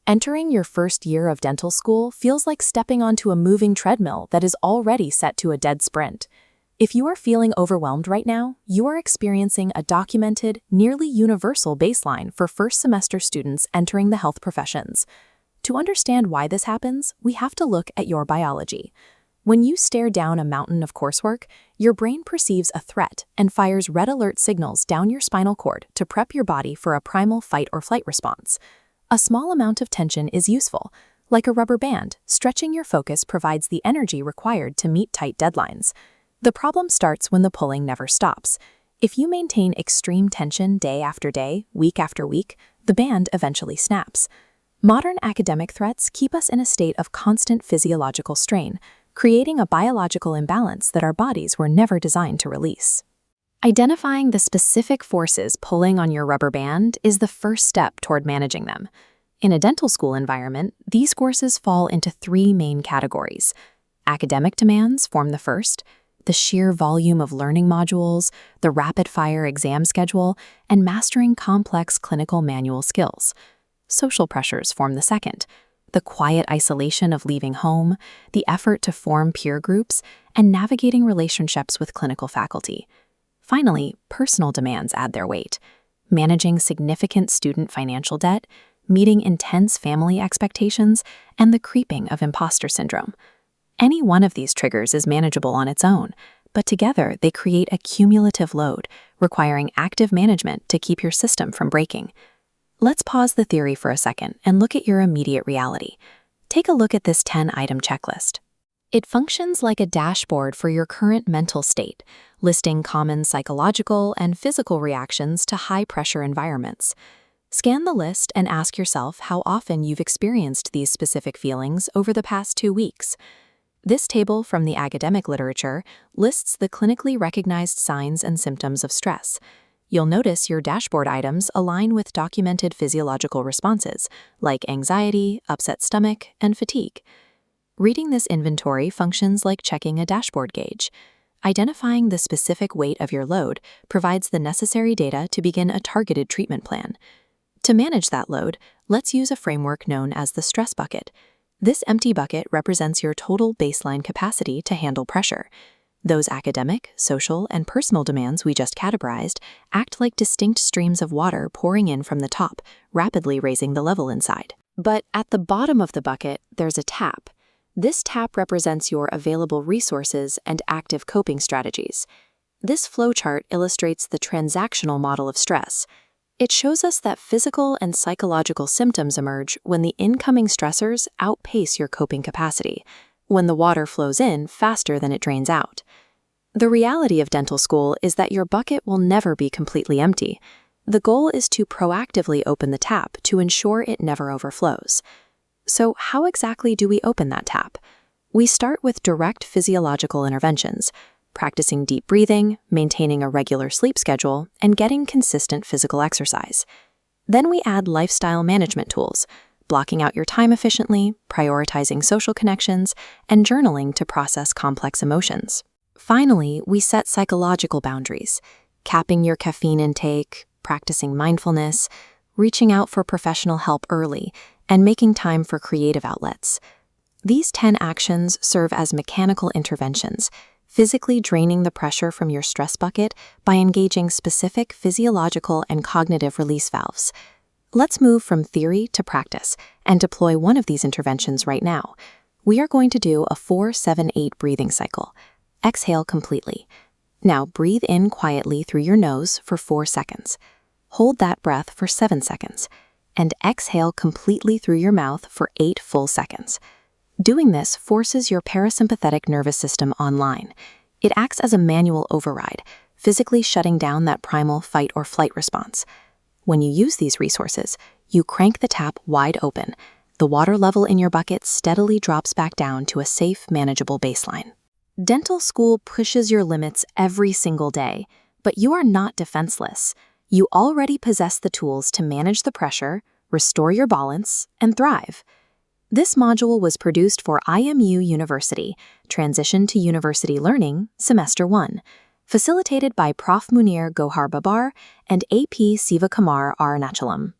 Entering your first year of dental school feels like stepping onto a moving treadmill that is already set to a dead sprint. If you are feeling overwhelmed right now, you are experiencing a documented, nearly universal baseline for first semester students entering the health professions. To understand why this happens, we have to look at your biology. When you stare down a mountain of coursework, your brain perceives a threat and fires red alert signals down your spinal cord to prep your body for a primal fight or flight response. A small amount of tension is useful. Like a rubber band, stretching your focus provides the energy required to meet tight deadlines. The problem starts when the pulling never stops. If you maintain extreme tension day after day, week after week, the band eventually snaps. Modern academic threats keep us in a state of constant physiological strain, creating a biological imbalance that our bodies were never designed to release. Identifying the specific forces pulling on your rubber band is the first step toward managing them. In a dental school environment, these forces fall into three main categories. Academic demands form the first, the sheer volume of learning modules, the rapid-fire exam schedule, and mastering complex clinical manual skills. Social pressures form the second, the quiet isolation of leaving home, the effort to form peer groups, and navigating relationships with clinical faculty. Finally, personal demands add their weight. Managing significant student financial debt, meeting intense family expectations, and the creeping of imposter syndrome. Any one of these triggers is manageable on its own, but together they create a cumulative load, requiring active management to keep your system from breaking. Let's pause the theory for a second and look at your immediate reality. Take a look at this 10-item checklist. It functions like a dashboard for your current mental state, listing common psychological and physical reactions to high-pressure environments. Scan the list and ask yourself how often you've experienced these specific feelings over the past 2 weeks. This table from the academic literature lists the clinically recognized signs and symptoms of stress. You'll notice your dashboard items align with documented physiological responses, like anxiety, upset stomach, and fatigue. Reading this inventory functions like checking a dashboard gauge. Identifying the specific weight of your load provides the necessary data to begin a targeted treatment plan. To manage that load, let's use a framework known as the stress bucket. This empty bucket represents your total baseline capacity to handle pressure. Those academic, social, and personal demands we just categorized act like distinct streams of water pouring in from the top, rapidly raising the level inside. But at the bottom of the bucket, there's a tap. This tap represents your available resources and active coping strategies. This flowchart illustrates the transactional model of stress. It shows us that physical and psychological symptoms emerge when the incoming stressors outpace your coping capacity, when the water flows in faster than it drains out. The reality of dental school is that your bucket will never be completely empty. The goal is to proactively open the tap to ensure it never overflows. So how exactly do we open that tap? We start with direct physiological interventions, practicing deep breathing, maintaining a regular sleep schedule, and getting consistent physical exercise. Then we add lifestyle management tools, blocking out your time efficiently, prioritizing social connections, and journaling to process complex emotions. Finally, we set psychological boundaries, capping your caffeine intake, practicing mindfulness, reaching out for professional help early, and making time for creative outlets. These 10 actions serve as mechanical interventions, physically draining the pressure from your stress bucket by engaging specific physiological and cognitive release valves. Let's move from theory to practice and deploy one of these interventions right now. We are going to do a 4-7-8 breathing cycle. Exhale completely. Now breathe in quietly through your nose for 4 seconds. Hold that breath for 7 seconds. And exhale completely through your mouth for 8 full seconds. Doing this forces your parasympathetic nervous system online. It acts as a manual override, physically shutting down that primal fight or flight response. When you use these resources, you crank the tap wide open. The water level in your bucket steadily drops back down to a safe, manageable baseline. Dental school pushes your limits every single day, but you are not defenseless. You already possess the tools to manage the pressure, restore your balance, and thrive. This module was produced for IMU University, Transition to University Learning, Semester 1, facilitated by Prof. Munir Gohar Babar and AP Siva Kumar Arunachalam.